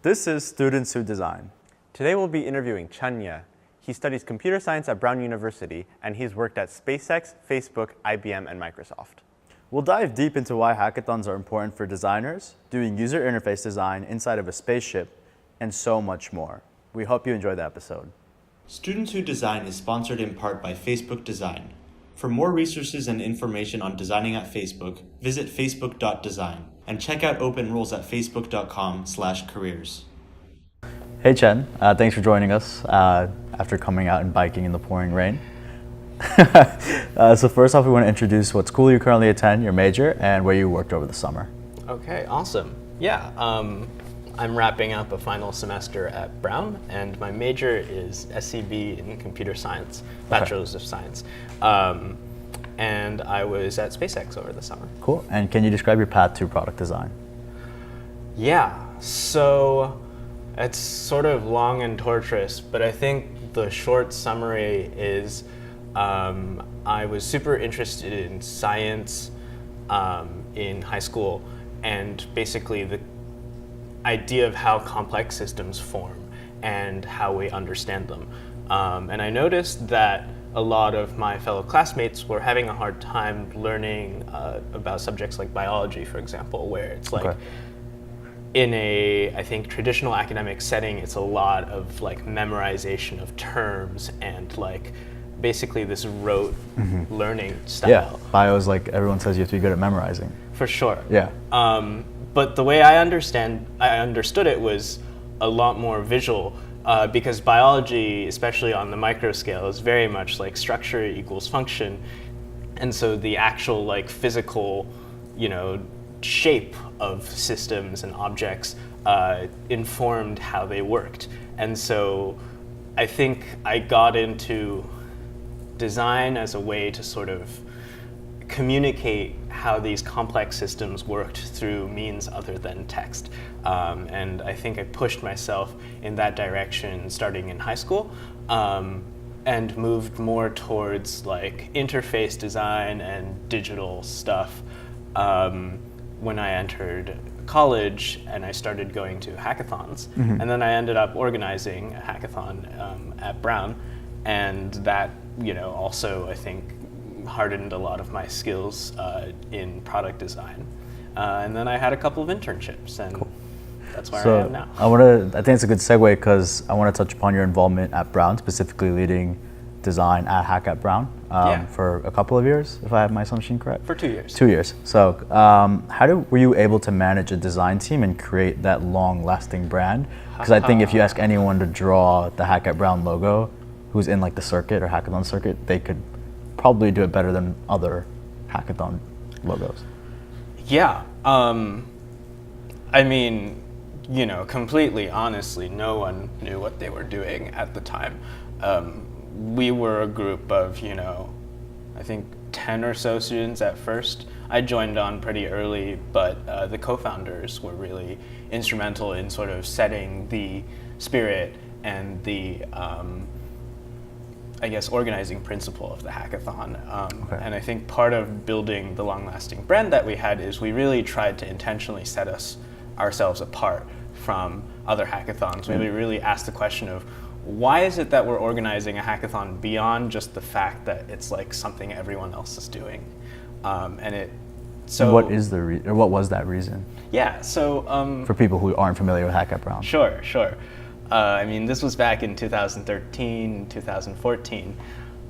This is Students Who Design. Today we'll be interviewing Chen. He studies computer science at Brown University, and he's worked at SpaceX, Facebook, IBM, and Microsoft. We'll dive deep into why hackathons are important for designers, doing user interface design inside of a spaceship, and so much more. We hope you enjoy the episode. Students Who Design is sponsored in part by Facebook Design. For more resources and information on designing at Facebook, visit facebook.design and check out open roles at facebook.com/careers. Hey Chen, thanks for joining us after coming out and biking in the pouring rain. So first off, we want to introduce what school you currently attend, your major, and where you worked over the summer. Okay, awesome. Yeah, I'm wrapping up a final semester at Brown, and my major is SCB in computer science, Bachelor's of Science. And I was at SpaceX over the summer. Cool. And can you describe your path to product design? Yeah, so it's sort of long and torturous, but I think the short summary is I was super interested in science in high school, and basically the idea of how complex systems form and how we understand them. And I noticed that a lot of my fellow classmates were having a hard time learning about subjects like biology, for example, where it's like in a, I think, traditional academic setting, it's a lot of like memorization of terms and like basically this rote learning style. Yeah, bio is like everyone says you have to be good at memorizing. For sure. Yeah. But the way I understood it was a lot more visual because biology, especially on the micro scale, is very much like structure equals function. And so the actual like physical, shape of systems and objects informed how they worked. And so I think I got into design as a way to sort of communicate how these complex systems worked through means other than text. And I think I pushed myself in that direction starting in high school and moved more towards like interface design and digital stuff when I entered college and I started going to hackathons. And then I ended up organizing a hackathon at Brown, and that also I think hardened a lot of my skills in product design. And then I had a couple of internships, and that's where I am now. I think it's a good segue because I want to touch upon your involvement at Brown, specifically leading design at Hack at Brown for a couple of years, if I have my assumption correct. For 2 years. 2 years. So were you able to manage a design team and create that long-lasting brand? Because I think if you ask anyone to draw the Hack at Brown logo, who's in like the circuit or hackathon circuit, they could probably do it better than other hackathon logos. Yeah, I mean, completely honestly, no one knew what they were doing at the time. We were a group of, I think 10 or so students at first. I joined on pretty early, but the co-founders were really instrumental in sort of setting the spirit and the organizing principle of the hackathon. And I think part of building the long-lasting brand that we had is we really tried to intentionally set ourselves apart from other hackathons. We really asked the question of, why is it that we're organizing a hackathon beyond just the fact that it's like something everyone else is doing? So what was that reason? Yeah, so for people who aren't familiar with Hack at Brown. Sure. I mean, this was back in 2013, 2014,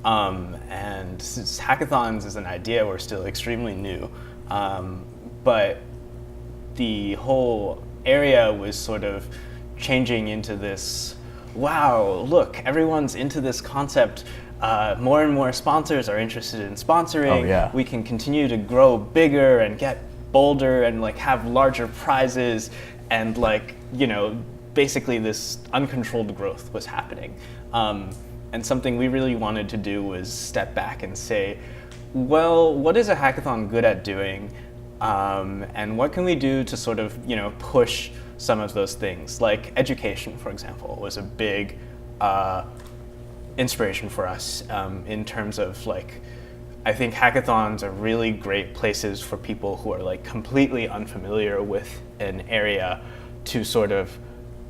and since hackathons as an idea were still extremely new, but the whole area was sort of changing into this, wow, look, everyone's into this concept. More and more sponsors are interested in sponsoring. Oh, yeah. We can continue to grow bigger and get bolder and like have larger prizes and like, basically this uncontrolled growth was happening. And something we really wanted to do was step back and say, well, what is a hackathon good at doing? And what can we do to sort of, push some of those things? Like education, for example, was a big inspiration for us in terms of like, I think hackathons are really great places for people who are like completely unfamiliar with an area to sort of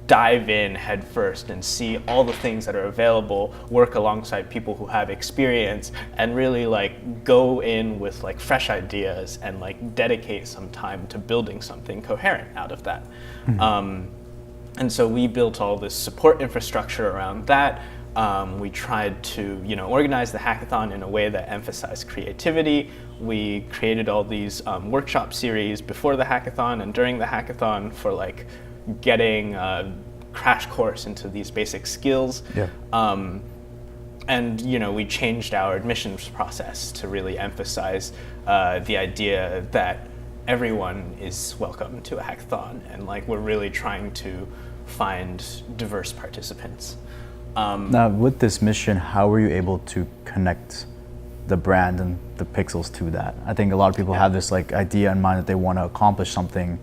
dive in head first and see all the things that are available, work alongside people who have experience, and really like go in with like fresh ideas and like dedicate some time to building something coherent out of that. And so we built all this support infrastructure around that. We tried to, organize the hackathon in a way that emphasized creativity. We created all these workshop series before the hackathon and during the hackathon for like getting a crash course into these basic skills. Yeah. And we changed our admissions process to really emphasize the idea that everyone is welcome to a hackathon, and like we're really trying to find diverse participants. Now, with this mission, how were you able to connect the brand and the pixels to that? I think a lot of people have this like idea in mind that they want to accomplish something,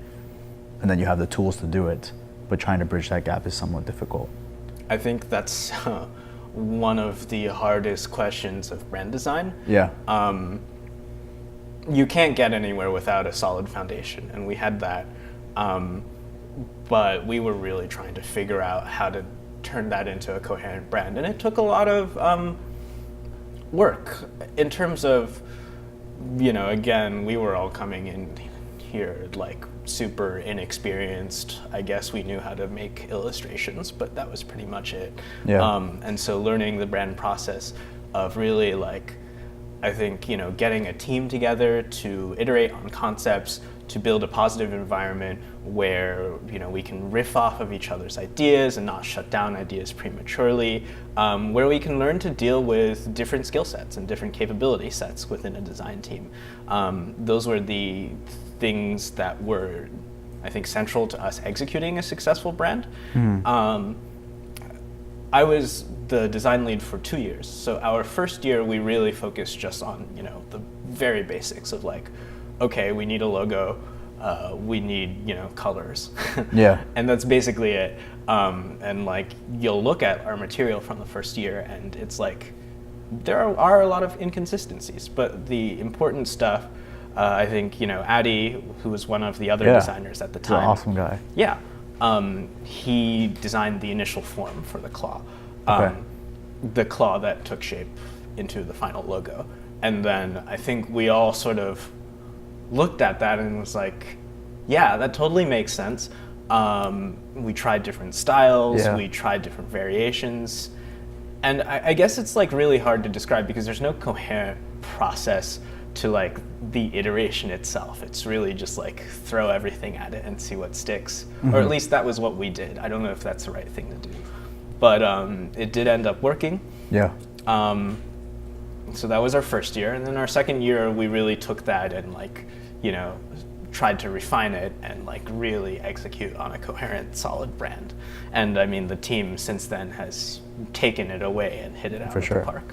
and then you have the tools to do it, but trying to bridge that gap is somewhat difficult. I think that's one of the hardest questions of brand design. Yeah. You can't get anywhere without a solid foundation, and we had that. But we were really trying to figure out how to turn that into a coherent brand, and it took a lot of work in terms of, again, we were all coming in here like super inexperienced. I guess we knew how to make illustrations, but that was pretty much it. Yeah. And so learning the brand process of really like, I think, getting a team together to iterate on concepts, to build a positive environment where we can riff off of each other's ideas and not shut down ideas prematurely, where we can learn to deal with different skill sets and different capability sets within a design team. Those were the things that were, I think, central to us executing a successful brand. I was the design lead for 2 years. So our first year, we really focused just on, the very basics of like, okay, we need a logo, we need, colors. Yeah. And that's basically it. And like, you'll look at our material from the first year and it's like, there are a lot of inconsistencies, but the important stuff, I think, Addy, who was one of the other designers at the time. He's an awesome guy. Yeah. He designed the initial form for the claw. The claw that took shape into the final logo. And then I think we all sort of looked at that and was like, yeah, that totally makes sense. We tried different styles, we tried different variations. And I guess it's like really hard to describe because there's no coherent process to like the iteration itself. It's really just like throw everything at it and see what sticks. Or at least that was what we did. I don't know if that's the right thing to do. But it did end up working. Yeah. So that was our first year. And then our second year, we really took that and like, tried to refine it and like really execute on a coherent, solid brand. And I mean, the team since then has taken it away and hit it out of the park.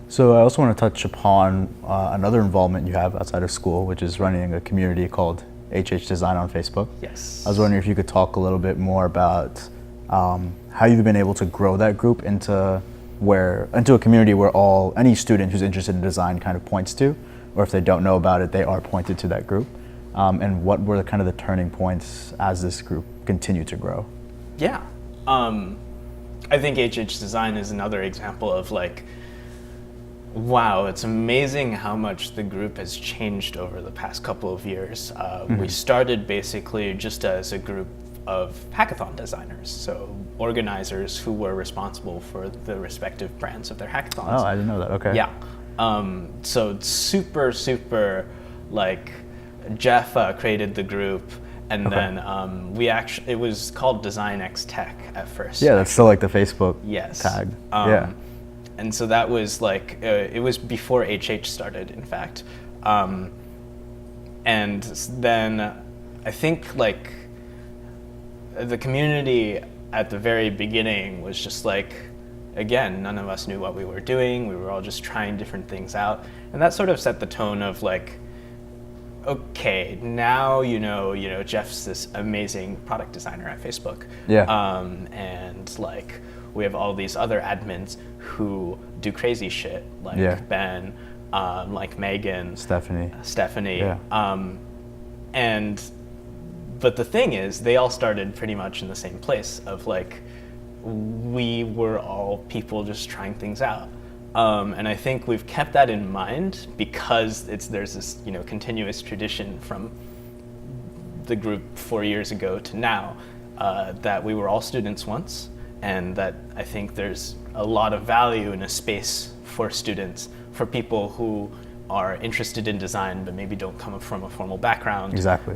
So I also want to touch upon another involvement you have outside of school, which is running a community called HH Design on Facebook. Yes. I was wondering if you could talk a little bit more about how you've been able to grow that group into a community where any student who's interested in design kind of points to, or if they don't know about it, they are pointed to that group. And what were kind of the turning points as this group continued to grow? Yeah. I think HH Design is another example of like, wow, it's amazing how much the group has changed over the past couple of years. We started basically just as a group of hackathon designers, so organizers who were responsible for the respective brands of their hackathons. Oh, I didn't know that. Okay. Yeah. So it's super like Jeff created the group, and then it was called Design X Tech at first. Yeah, that's still like the Facebook tag. And so that was like, it was before HH started, in fact. And then I think like the community at the very beginning was just like, again, none of us knew what we were doing. We were all just trying different things out. And that sort of set the tone of like, okay, now Jeff's this amazing product designer at Facebook. Yeah. And like, we have all these other admins who do crazy shit, like Ben, like Megan, Stephanie. Yeah. And But the thing is, they all started pretty much in the same place of like, we were all people just trying things out. And I think we've kept that in mind because there's this, you know, continuous tradition from the group 4 years ago to now, that we were all students once, and that I think there's a lot of value in a space for students, for people who are interested in design but maybe don't come from a formal background. Exactly.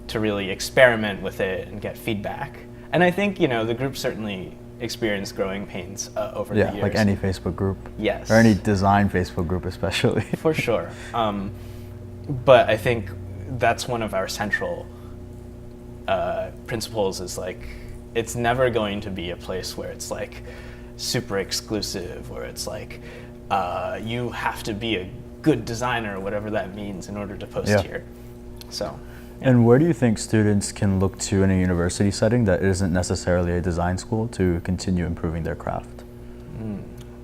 To really experiment with it and get feedback. And I think, you know, the group certainly experienced growing pains over the years. Yeah, like any Facebook group. Yes. Or any design Facebook group especially. For sure. But I think that's one of our central principles is like, it's never going to be a place where it's like super exclusive, where it's like, you have to be a good designer, whatever that means, in order to post here. So. And where do you think students can look to in a university setting that isn't necessarily a design school to continue improving their craft?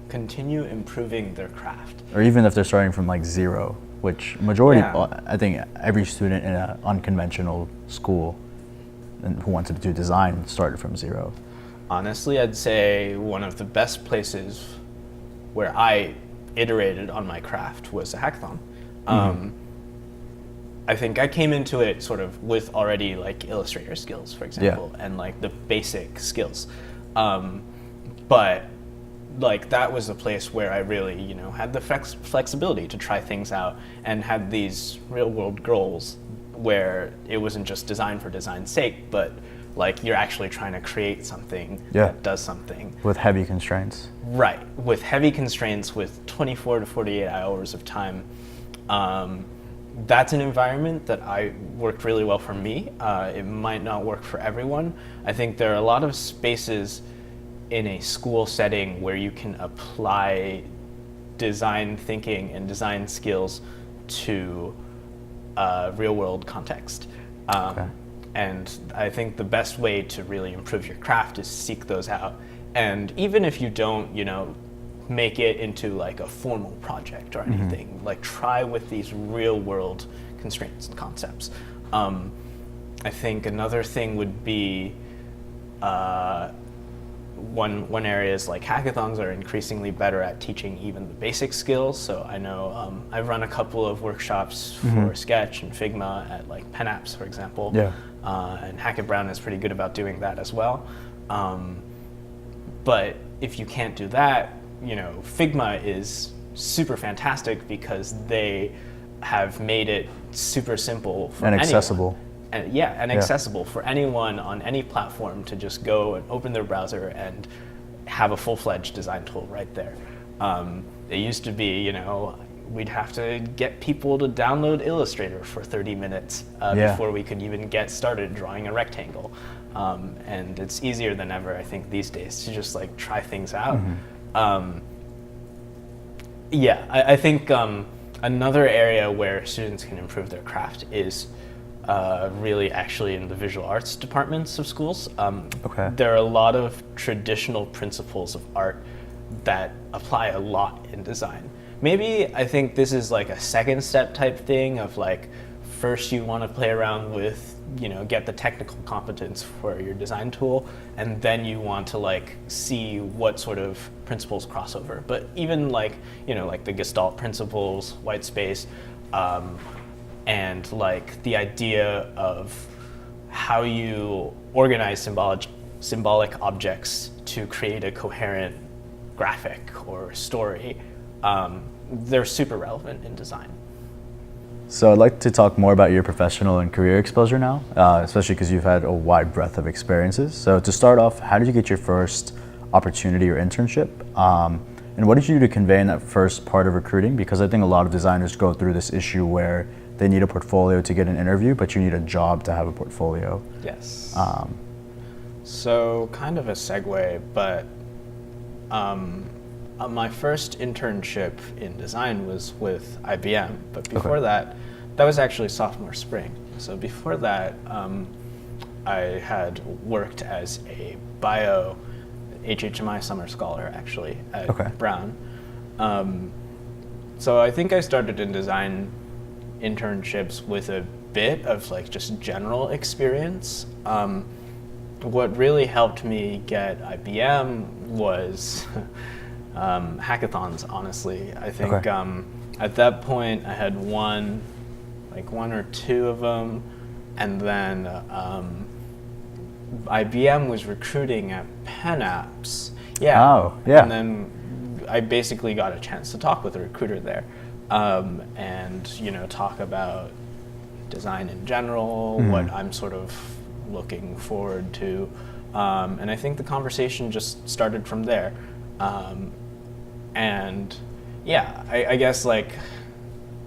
Continue improving their craft. Or even if they're starting from like zero, which majority, I think every student in an unconventional school and who wanted to do design started from zero. Honestly, I'd say one of the best places where I iterated on my craft was a hackathon. I think I came into it sort of with already like Illustrator skills, for example, and like the basic skills. But like that was a place where I really, you know, had the flexibility to try things out and had these real world goals where it wasn't just design for design's sake, but like you're actually trying to create something that does something. With heavy constraints. Right, with heavy constraints, with 24 to 48 hours of time. That's an environment that worked really well for me. It might not work for everyone. I think there are a lot of spaces in a school setting where you can apply design thinking and design skills to real world context. And I think the best way to really improve your craft is seek those out. And even if you don't, you know, make it into like a formal project or anything, like try with these real world constraints and concepts. I think another thing would be one area is like hackathons are increasingly better at teaching even the basic skills. So I know I've run a couple of workshops for Sketch and Figma at like Pen Apps, for example. And Hackett Brown is pretty good about doing that as well. But if you can't do that, you know, Figma is super fantastic because they have made it super simple for anyone. Accessible. And accessible for anyone on any platform to just go and open their browser and have a full-fledged design tool right there. It used to be, you know, we'd have to get people to download Illustrator for 30 minutes before we could even get started drawing a rectangle. And it's easier than ever, I think, these days to just like try things out. I think another area where students can improve their craft is really actually in the visual arts departments of schools. There are a lot of traditional principles of art that apply a lot in design. Maybe I think this is like a second step type thing of like, first you want to play around with, you know, get the technical competence for your design tool, and then you want to like see what sort of principles cross over. But even like, you know, like the Gestalt principles, white space, and like the idea of how you organize symbolic objects to create a coherent graphic or story, they're super relevant in design. So I'd like to talk more about your professional and career exposure now, especially because you've had a wide breadth of experiences. So to start off, how did you get your first opportunity or internship? And what did you do to convey in that first part of recruiting? Because I think a lot of designers go through this issue where they need a portfolio to get an interview, but you need a job to have a portfolio. Yes. So kind of a segue, but my first internship in design was with IBM, but before that was actually sophomore spring. So before that, I had worked as a bio HHMI summer scholar actually at Brown. So I think I started in design internships with a bit of like just general experience. What really helped me get IBM was hackathons, honestly. I think at that point I had one or two of them, and then IBM was recruiting at Pen Apps. Yeah. Oh, yeah. And then I basically got a chance to talk with a recruiter there, and talk about design in general, what I'm sort of looking forward to, and I think the conversation just started from there. And yeah, I guess like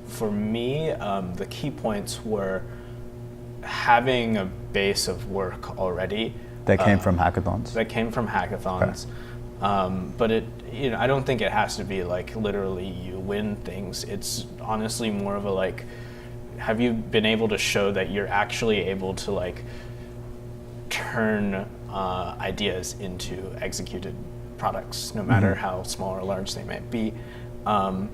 for me, the key points were having a base of work already. That came from hackathons? That came from hackathons. Okay. But I don't think it has to be like literally you win things. It's honestly more of a like, have you been able to show that you're actually able to like turn ideas into executed products, no matter how small or large they might be. And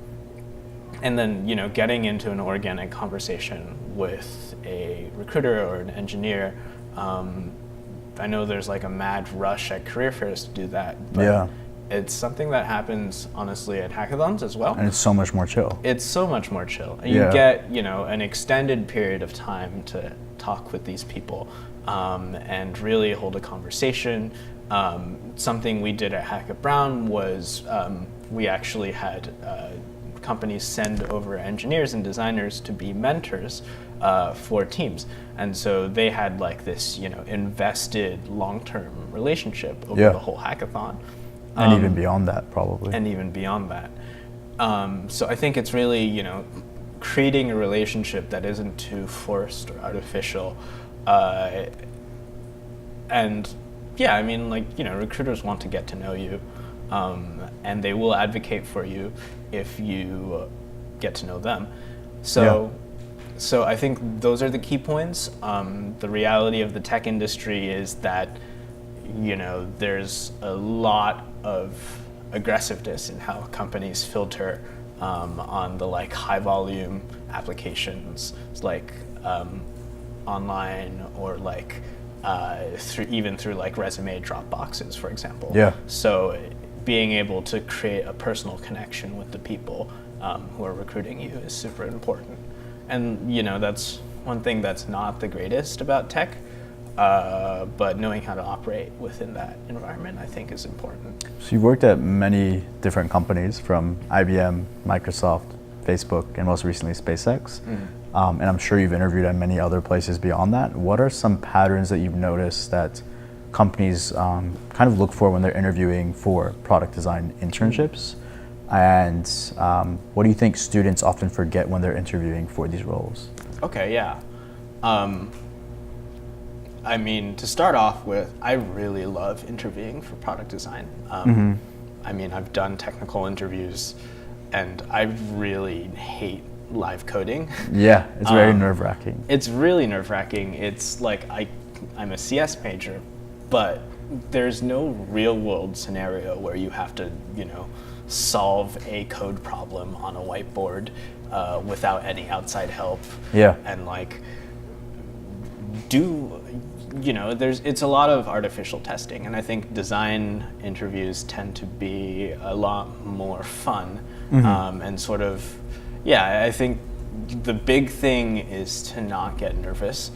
then, getting into an organic conversation with a recruiter or an engineer. I know there's like a mad rush at career fairs to do that, but it's something that happens honestly at hackathons as well. And it's so much more chill. It's so much more chill. And you get, an extended period of time to talk with these people and really hold a conversation. Something we did at Hack at Brown was we actually had companies send over engineers and designers to be mentors for teams. And so they had like this, invested long-term relationship over the whole hackathon. And even beyond that, probably. And even beyond that. So I think it's really, creating a relationship that isn't too forced or artificial. And yeah, I mean, like, recruiters want to get to know you, and they will advocate for you if you get to know them. So I think those are the key points. The reality of the tech industry is that, there's a lot of aggressiveness in how companies filter on the like high volume applications, like online or like through like resume drop boxes, for example. Yeah. So being able to create a personal connection with the people who are recruiting you is super important. And that's one thing that's not the greatest about tech, but knowing how to operate within that environment, I think, is important. So you've worked at many different companies, from IBM, Microsoft, Facebook, and most recently SpaceX. And I'm sure you've interviewed at many other places beyond that. What are some patterns that you've noticed that companies kind of look for when they're interviewing for product design internships? And what do you think students often forget when they're interviewing for these roles? Okay, yeah. I mean, to start off with, I really love interviewing for product design. I mean, I've done technical interviews, and I really hate live coding. Yeah, it's very nerve-wracking. It's really nerve-wracking. It's like I'm a CS major, but there's no real-world scenario where you have to, solve a code problem on a whiteboard without any outside help. Yeah. And like it's a lot of artificial testing, and I think design interviews tend to be a lot more fun and sort of, I think the big thing is to not get nervous.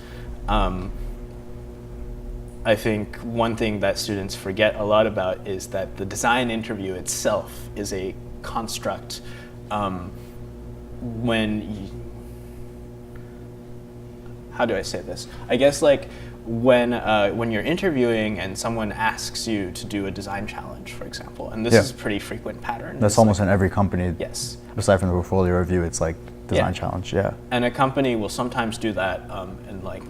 I think one thing that students forget a lot about is that the design interview itself is a construct. How do I say this? I guess like when you're interviewing and someone asks you to do a design challenge, for example, and this is a pretty frequent pattern. That's almost in every company. Yes. Aside from the portfolio review, it's like design challenge. Yeah. And a company will sometimes do that and like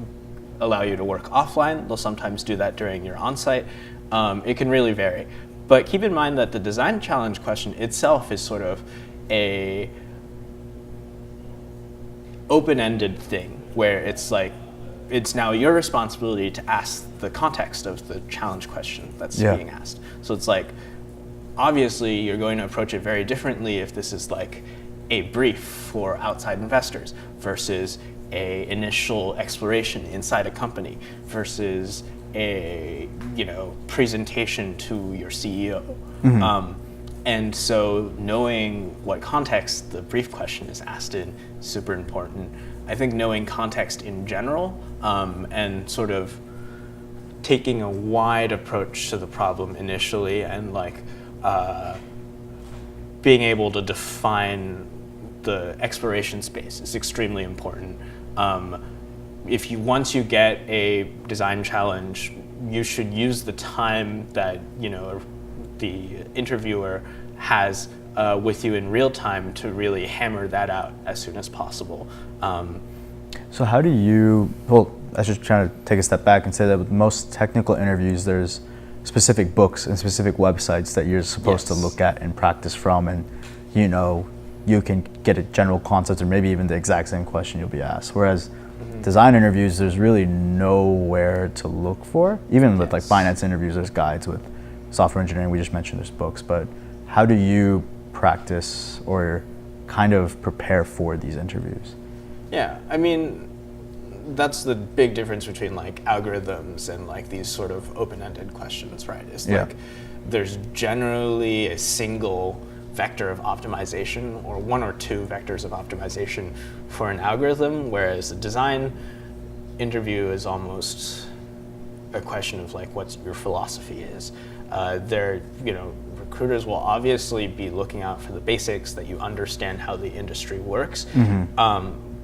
allow you to work offline. They'll sometimes do that during your on-site. It can really vary. But keep in mind that the design challenge question itself is sort of a open-ended thing where it's like, it's now your responsibility to ask the context of the challenge question that's being asked. So it's like, obviously you're going to approach it very differently if this is like a brief for outside investors versus a initial exploration inside a company versus a presentation to your CEO. And so knowing what context the brief question is asked in is super important. I think knowing context in general and sort of taking a wide approach to the problem initially and being able to define the exploration space is extremely important. Once you get a design challenge, you should use the time that the interviewer has with you in real time to really hammer that out as soon as possible. So how do you, well, I was just trying to take a step back and say that with most technical interviews, there's specific books and specific websites that you're supposed to look at and practice from, and you can get a general concept or maybe even the exact same question you'll be asked. Whereas design interviews, there's really nowhere to look for. Even with like finance interviews, there's guides. With software engineering, we just mentioned there's books. But how do you practice or kind of prepare for these interviews? Yeah, I mean, that's the big difference between like algorithms and like these sort of open-ended questions, right? It's like there's generally a single vector of optimization or one or two vectors of optimization for an algorithm, whereas a design interview is almost a question of like what your philosophy is. Recruiters will obviously be looking out for the basics, that you understand how the industry works.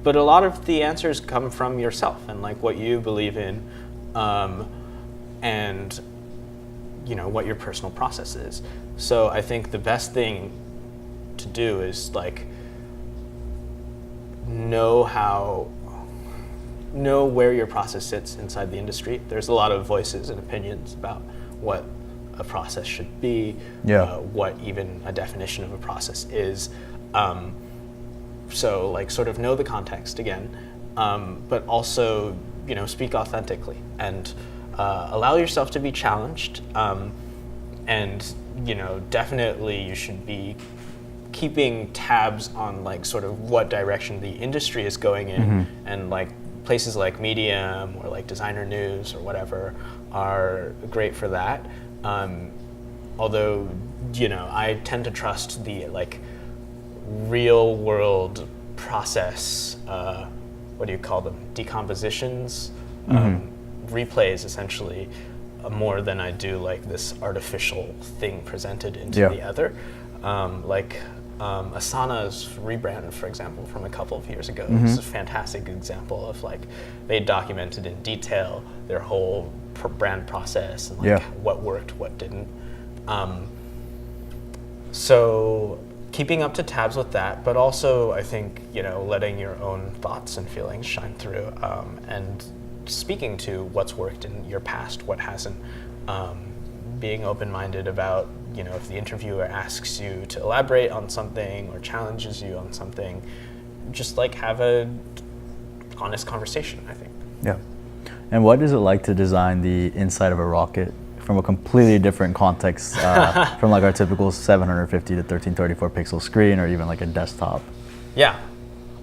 But a lot of the answers come from yourself and like what you believe in, and what your personal process is. So I think the best thing to do is like know where your process sits inside the industry. There's a lot of voices and opinions about what a process should be, what even a definition of a process is. So like sort of know the context again, but also speak authentically and allow yourself to be challenged, and definitely you should be keeping tabs on like sort of what direction the industry is going in, and like places like Medium or like Designer News or whatever are great for that. Although I tend to trust the like real world process, what do you call them, decompositions, replays essentially, more than I do like this artificial thing presented into the other. Asana's rebrand, for example, from a couple of years ago is a fantastic example of like they documented in detail their whole brand process and like what worked, what didn't. So keeping up to tabs with that, but also I think letting your own thoughts and feelings shine through, and speaking to what's worked in your past, what hasn't. Being open-minded about if the interviewer asks you to elaborate on something or challenges you on something, just like have a honest conversation, I think. Yeah. And what is it like to design the inside of a rocket from a completely different context from like our typical 750 to 1334 pixel screen or even like a desktop? Yeah.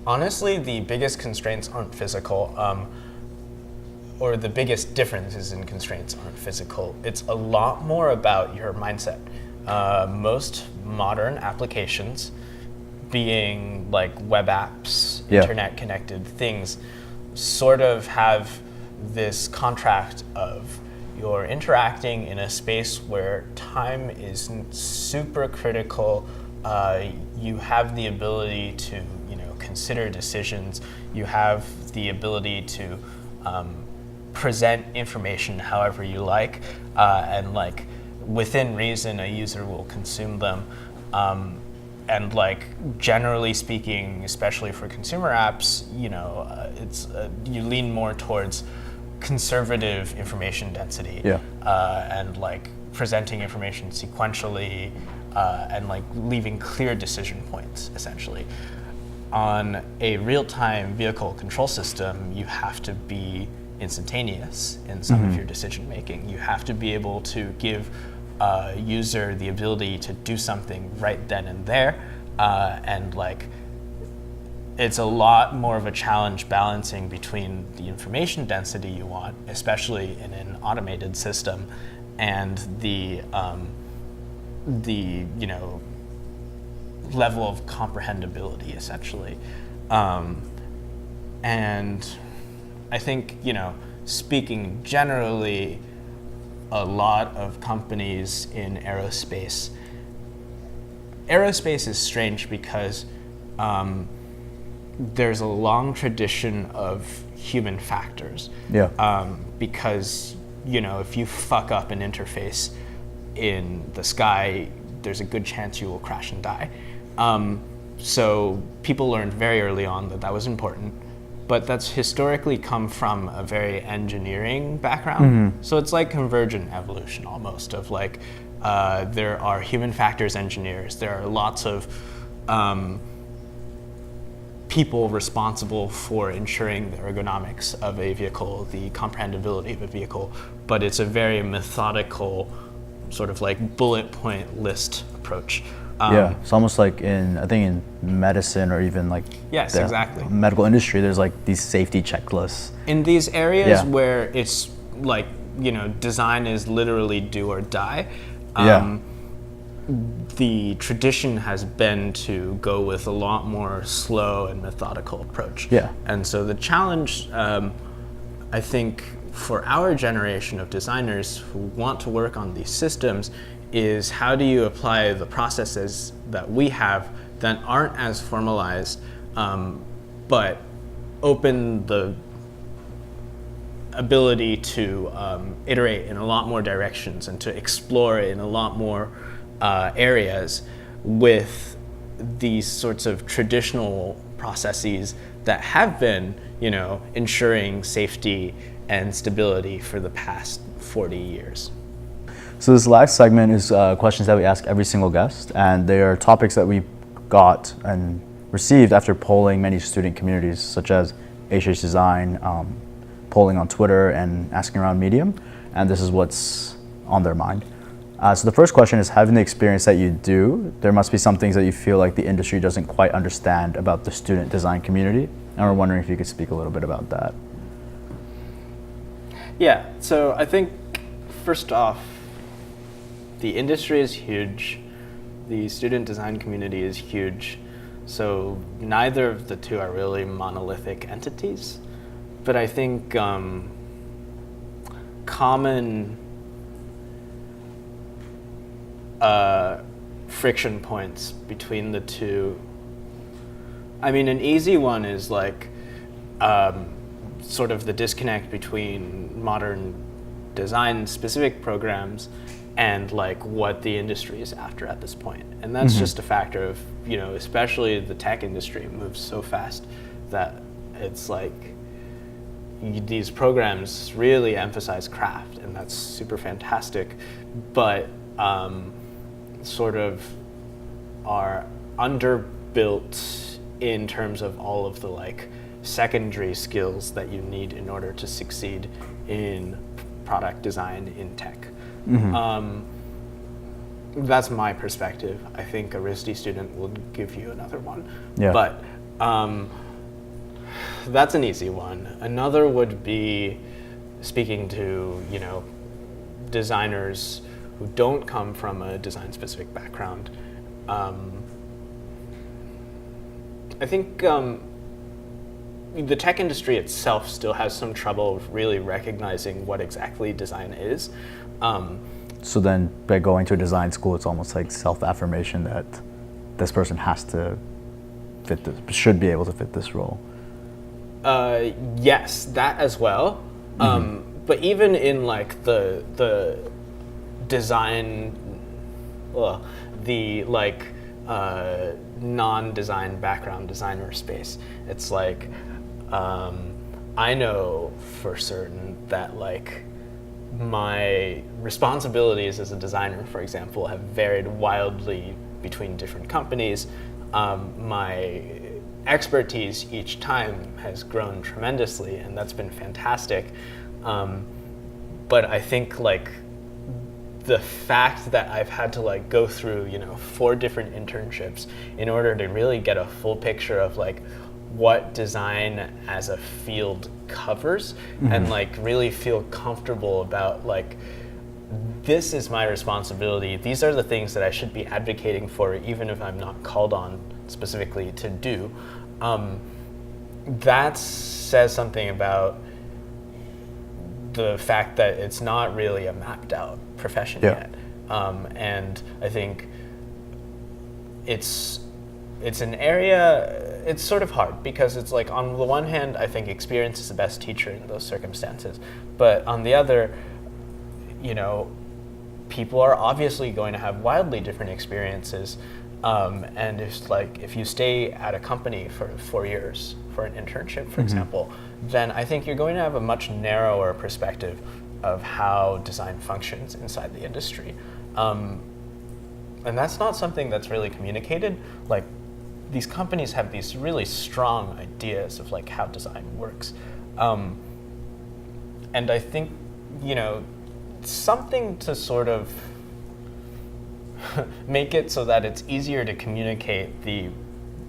Honestly, the biggest constraints aren't physical, or the biggest differences in constraints aren't physical. It's a lot more about your mindset. Most modern applications, being like web apps, internet connected things, sort of have this contract of you're interacting in a space where time is super critical. You have the ability to consider decisions. You have the ability to present information however you like, and like within reason a user will consume them, and like generally speaking, especially for consumer apps, it's you lean more towards conservative information density, and like presenting information sequentially, and like leaving clear decision points essentially. On a real-time vehicle control system, you have to be instantaneous in some of your decision making. You have to be able to give a user the ability to do something right then and there, and like it's a lot more of a challenge balancing between the information density you want, especially in an automated system, and the level of comprehensibility, essentially. And I think, speaking generally, a lot of companies in aerospace is strange because there's a long tradition of human factors. Yeah. Because, if you fuck up an interface in the sky, there's a good chance you will crash and die. So people learned very early on that was important, but that's historically come from a very engineering background. So it's like convergent evolution almost, of like, there are human factors engineers, there are lots of people responsible for ensuring the ergonomics of a vehicle, the comprehensibility of a vehicle, but it's a very methodical, sort of like bullet point list approach. Yeah, it's almost like I think in medicine or even like yes, the exactly. medical industry, there's like these safety checklists. In these areas where it's like, design is literally do or die, the tradition has been to go with a lot more slow and methodical approach. Yeah. And so the challenge, I think, for our generation of designers who want to work on these systems is how do you apply the processes that we have that aren't as formalized, but open the ability to iterate in a lot more directions and to explore in a lot more areas with these sorts of traditional processes that have been, ensuring safety and stability for the past 40 years. So this last segment is questions that we ask every single guest, and they are topics that we got and received after polling many student communities, such as HH Design, polling on Twitter, and asking around Medium, and this is what's on their mind. So the first question is, having the experience that you do, there must be some things that you feel like the industry doesn't quite understand about the student design community, and we're wondering if you could speak a little bit about that. Yeah, so I think first off, the industry is huge, the student design community is huge, so neither of the two are really monolithic entities, but I think common friction points between the two. I mean, an easy one is like sort of the disconnect between modern design specific programs and like what the industry is after at this point. And that's just a factor of, especially the tech industry moves so fast that it's like these programs really emphasize craft, and that's super fantastic, but sort of are underbuilt in terms of all of the like secondary skills that you need in order to succeed in product design in tech. That's my perspective. I think a RISD student will give you another one. Yeah. But that's an easy one. Another would be speaking to, designers who don't come from a design specific background. I think the tech industry itself still has some trouble really recognizing what exactly design is. So then by going to a design school, it's almost like self-affirmation that this person has to fit this, should be able to fit this role. Yes, that as well. But even in like the design, the like non-design background designer space, it's like I know for certain that like my responsibilities as a designer, for example, have varied wildly between different companies. My expertise each time has grown tremendously, and that's been fantastic. But I think like the fact that I've had to like go through 4 different internships in order to really get a full picture of like what design as a field covers, and like really feel comfortable about like, this is my responsibility. These are the things that I should be advocating for, even if I'm not called on specifically to do. That says something about the fact that it's not really a mapped out profession yet. And I think it's an area, it's sort of hard because it's like, on the one hand, I think experience is the best teacher in those circumstances. But on the other, you know, people are obviously going to have wildly different experiences. And if you stay at a company for 4 years for an internship, for example, then I think you're going to have a much narrower perspective of how design functions inside the industry. And that's not something that's really communicated. Like, these companies have these really strong ideas of like how design works. And I think, you know, something to sort of make it so that it's easier to communicate the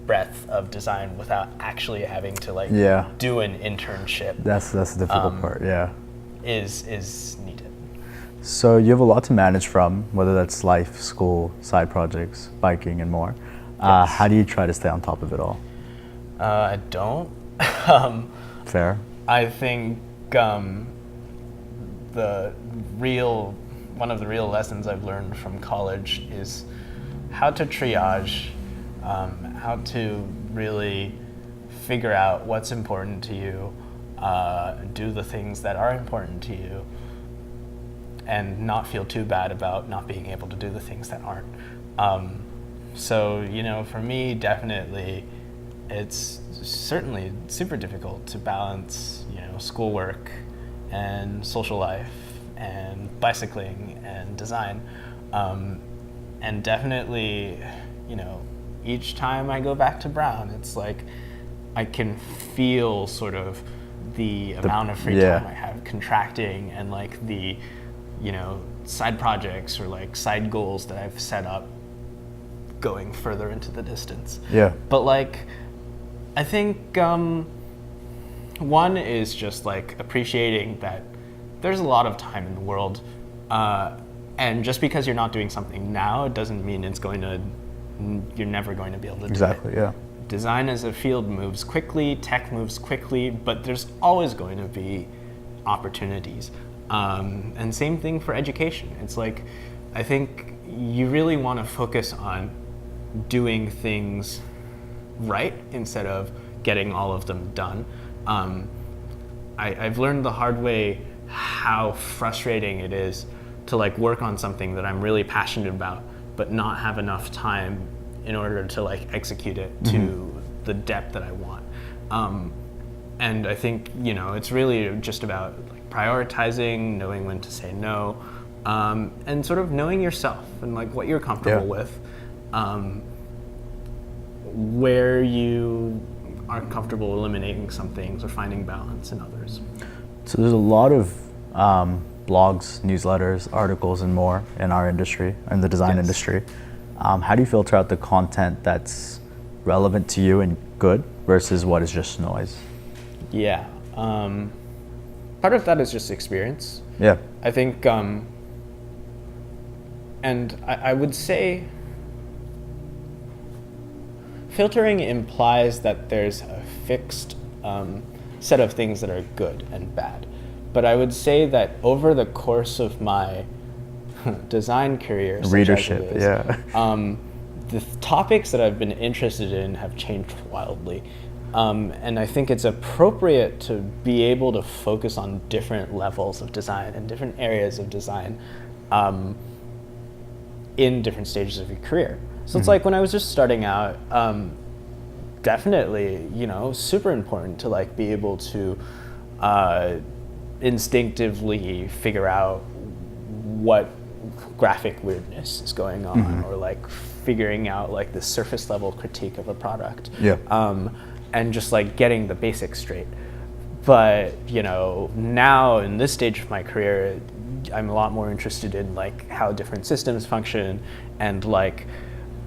breadth of design without actually having to like do an internship. That's the difficult part, is needed. So you have a lot to manage from, whether that's life, school, side projects, biking, and more. Yes. How do you try to stay on top of it all? I don't. Fair. I think one of the real lessons I've learned from college is how to triage, how to really figure out what's important to you, do the things that are important to you, and not feel too bad about not being able to do the things that aren't. So, you know, for me, definitely, it's certainly super difficult to balance, you know, schoolwork and social life and bicycling and design. And definitely, you know, each time I go back to Brown, it's like I can feel sort of the amount of free time I have contracting, and like the, you know, side projects or like side goals that I've set up going further into the distance. But like, I think one is just like appreciating that there's a lot of time in the world, and just because you're not doing something now, it doesn't mean you're never going to be able to do it. Exactly, yeah. Design as a field moves quickly, tech moves quickly, but there's always going to be opportunities. And same thing for education. It's like, I think you really want to focus on doing things right instead of getting all of them done. I've learned the hard way how frustrating it is to like work on something that I'm really passionate about, but not have enough time in order to like execute it to the depth that I want. And I think, you know, it's really just about like prioritizing, knowing when to say no, and sort of knowing yourself and like what you're comfortable with, where you are comfortable eliminating some things or finding balance in others. So there's a lot of blogs, newsletters, articles, and more in our industry, in the design industry. How do you filter out the content that's relevant to you and good versus what is just noise? Yeah. Part of that is just experience. Yeah. I think, and I would say filtering implies that there's a fixed set of things that are good and bad. But I would say that over the course of my design career, readership, the topics that I've been interested in have changed wildly. And I think it's appropriate to be able to focus on different levels of design and different areas of design in different stages of your career. So it's like when I was just starting out, definitely, you know, super important to like be able to instinctively figure out what graphic weirdness is going on, or like figuring out like the surface level critique of a product. And just like getting the basics straight. But, you know, now in this stage of my career, I'm a lot more interested in like how different systems function and like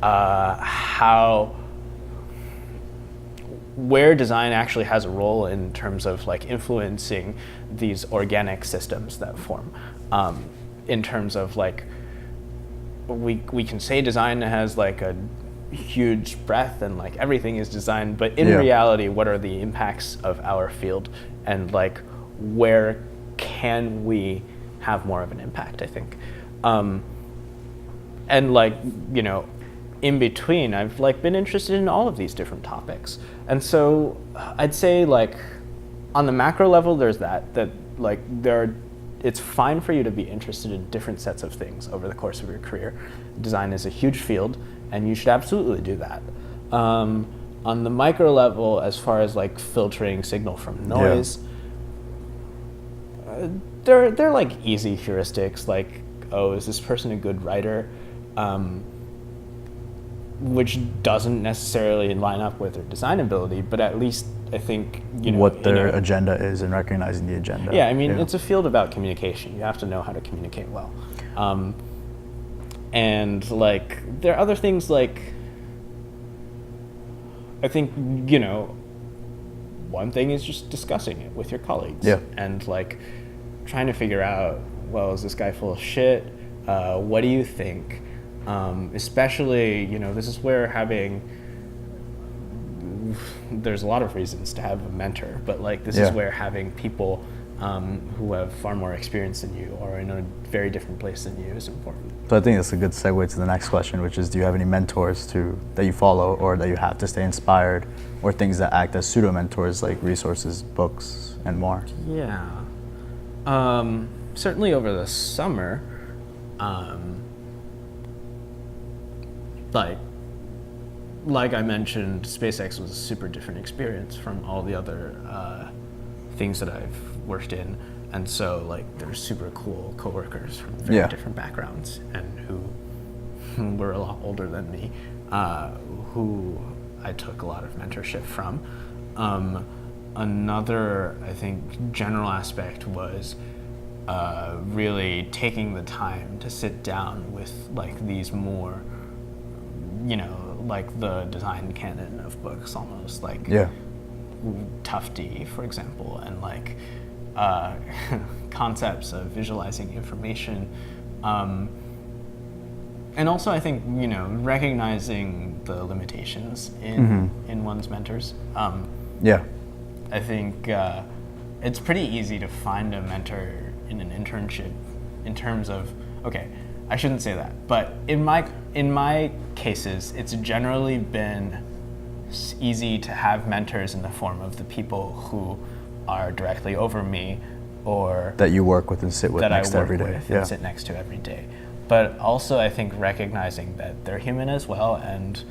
how where design actually has a role in terms of like influencing these organic systems that form. In terms of like, we can say design has like a huge breadth and like everything is design, but in reality, what are the impacts of our field, and like where can we have more of an impact, I think. And like, you know, in between, I've like been interested in all of these different topics. And so I'd say like on the macro level, there's that like it's fine for you to be interested in different sets of things over the course of your career. Design is a huge field, and you should absolutely do that. On the micro level, as far as like filtering signal from noise, they're like easy heuristics, like, oh, is this person a good writer? Which doesn't necessarily line up with their design ability, but at least I think, you know, what their agenda is and recognizing the agenda. Yeah, I mean, it's a field about communication. You have to know how to communicate well. And like, there are other things like, I think, you know, one thing is just discussing it with your colleagues. Yeah. And like trying to figure out, well, is this guy full of shit? What do you think? Especially, you know, this is where there's a lot of reasons to have a mentor, but like this is where having people who have far more experience than you or in a very different place than you is important. So I think that's a good segue to the next question, which is, do you have any mentors that you follow or that you have to stay inspired, or things that act as pseudo mentors, like resources, books, and more? Yeah. Certainly over the summer, like I mentioned, SpaceX was a super different experience from all the other things that I've worked in, and so like there's super cool coworkers from very different backgrounds and who were a lot older than me, who I took a lot of mentorship from. Another, I think, general aspect was really taking the time to sit down with like these more, you know, like the design canon of books almost, like Tufte, for example, and like concepts of visualizing information. And also I think, you know, recognizing the limitations in one's mentors. I think it's pretty easy to find a mentor in an internship in terms of, okay, I shouldn't say that, but in my cases, it's generally been easy to have mentors in the form of the people who are directly over me, or that you work with and sit with next to every day. And sit next to every day. But also, I think recognizing that they're human as well, and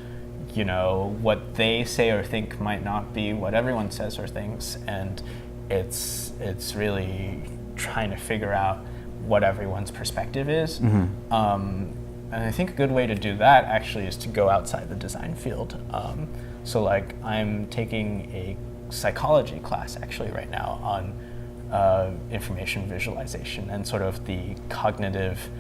you know, what they say or think might not be what everyone says or thinks, and it's really trying to figure out what everyone's perspective is. And I think a good way to do that actually is to go outside the design field. So like I'm taking a psychology class actually right now on information visualization and sort of the cognitive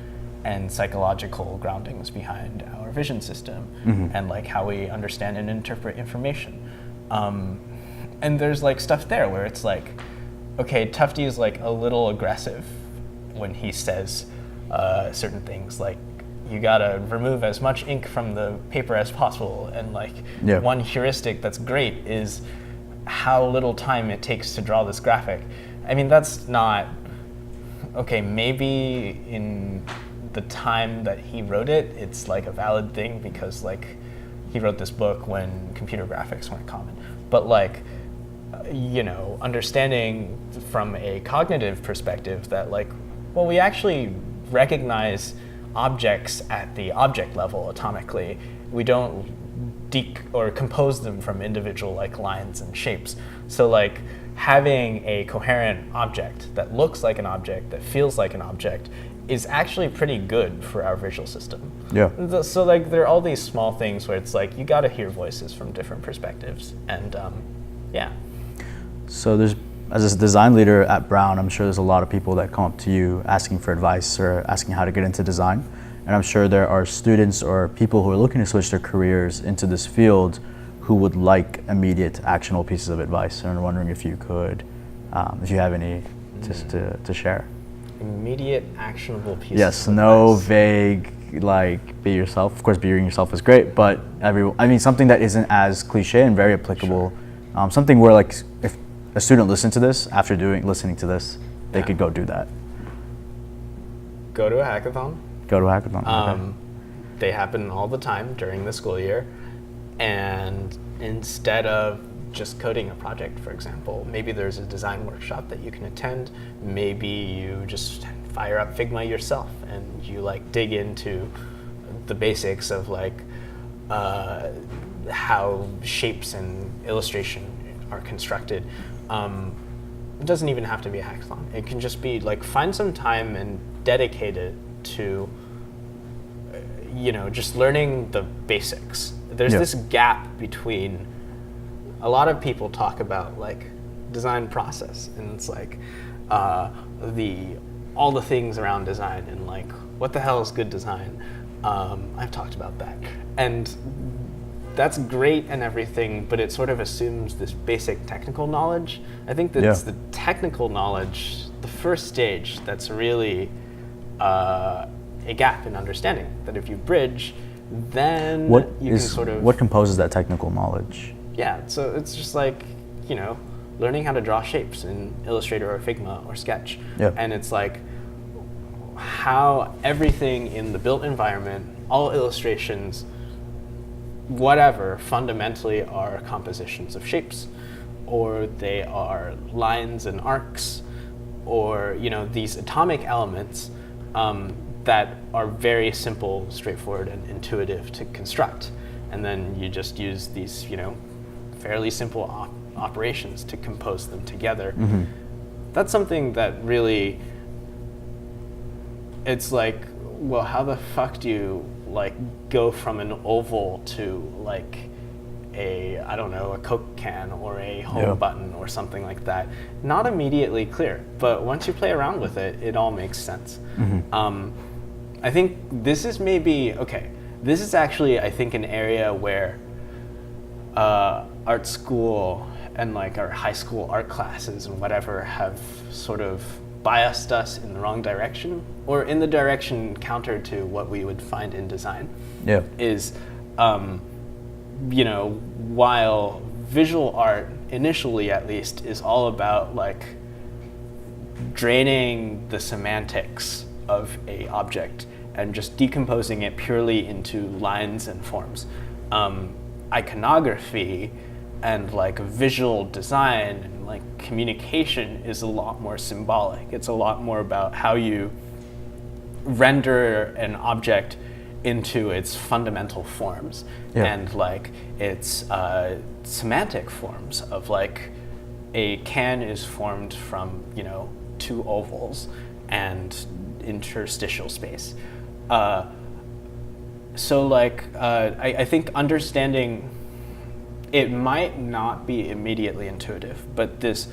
and psychological groundings behind our vision system and like how we understand and interpret information. And there's like stuff there where it's like, okay, Tufte is like a little aggressive when he says certain things, like you gotta remove as much ink from the paper as possible, and like one heuristic that's great is how little time it takes to draw this graphic. I mean, that's not, okay, maybe in the time that he wrote it, it's like a valid thing because like he wrote this book when computer graphics weren't common. But like, you know, understanding from a cognitive perspective that like, well, we actually recognize objects at the object level atomically. We don't compose them from individual like lines and shapes. So like having a coherent object that looks like an object, that feels like an object, is actually pretty good for our visual system. So like there are all these small things where it's like you got to hear voices from different perspectives, and So as a design leader at Brown, I'm sure there's a lot of people that come up to you asking for advice or asking how to get into design. And I'm sure there are students or people who are looking to switch their careers into this field who would like immediate actionable pieces of advice. And I'm wondering if you could, if you have any just to share. Immediate actionable pieces Yes, of no advice. vague, like, be yourself. Of course, being yourself is great, but something that isn't as cliche and very applicable. Something where, like, if a student listened to this, after listening to this, they could go do that. Go to a hackathon. Go to a hackathon. Okay. They happen all the time during the school year. And instead of just coding a project, for example, maybe there's a design workshop that you can attend. Maybe you just fire up Figma yourself and you like dig into the basics of like how shapes and illustration are constructed. It doesn't even have to be a hackathon. It can just be like find some time and dedicate it to just learning the basics. There's this gap between, a lot of people talk about like design process, and it's like all the things around design and like what the hell is good design. I've talked about that, and that's great and everything, but it sort of assumes this basic technical knowledge. I think that's the technical knowledge, the first stage, that's really a gap in understanding, that if you bridge, then you can sort of... What composes that technical knowledge? Yeah, so it's just like, learning how to draw shapes in Illustrator or Figma or Sketch. Yeah. And it's like how everything in the built environment, all illustrations, whatever, fundamentally are compositions of shapes, or they are lines and arcs, or these atomic elements that are very simple, straightforward, and intuitive to construct. And then you just use these, fairly simple operations to compose them together. Mm-hmm. That's something that really, it's like, well, how the fuck do you like go from an oval to like a Coke can or a home button or something like that? Not immediately clear, but once you play around with it, it all makes sense. Mm-hmm. I think this is this is actually, I think, an area where art school and like our high school art classes and whatever have sort of biased us in the wrong direction, or in the direction counter to what we would find in design. Yeah. Is, while visual art, initially at least, is all about like draining the semantics of a object and just decomposing it purely into lines and forms. Iconography and like visual design and like communication is a lot more symbolic. It's a lot more about how you render an object into its fundamental forms and like its semantic forms of like a can is formed from two ovals and interstitial space. So like I think understanding it might not be immediately intuitive, but this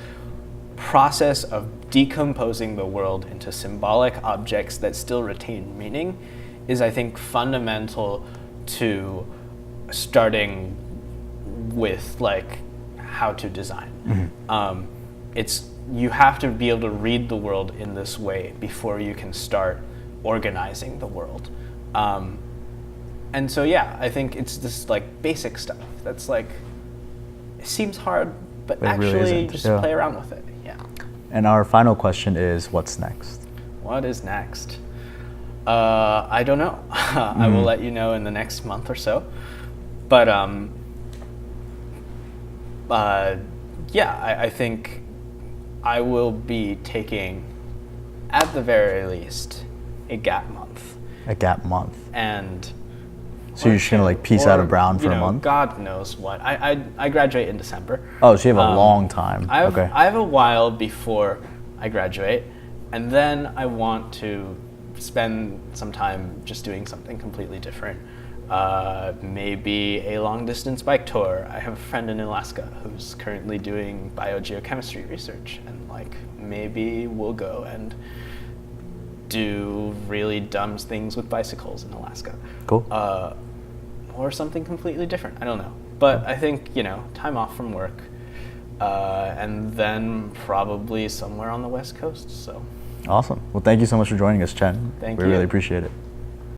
process of decomposing the world into symbolic objects that still retain meaning is, I think, fundamental to starting with like how to design. Mm-hmm. You have to be able to read the world in this way before you can start organizing the world. And so I think it's this like basic stuff that's like, it seems hard, but actually really just play around with it. Yeah. And our final question is, what's next? What is next? I don't know. I will let you know in the next month or so. But I think I will be taking, at the very least, a gap month. A gap month. And so you're just gonna like peace out of Brown for a month? God knows what. I graduate in December. Oh, so you have a long time. I have a while before I graduate, and then I want to spend some time just doing something completely different. Maybe a long distance bike tour. I have a friend in Alaska who's currently doing biogeochemistry research, and like maybe we'll go and do really dumb things with bicycles in Alaska. Cool. Or something completely different. I don't know. But I think, time off from work, and then probably somewhere on the West Coast. So Awesome. Well, thank you so much for joining us, Chen. Thank we you. really appreciate it.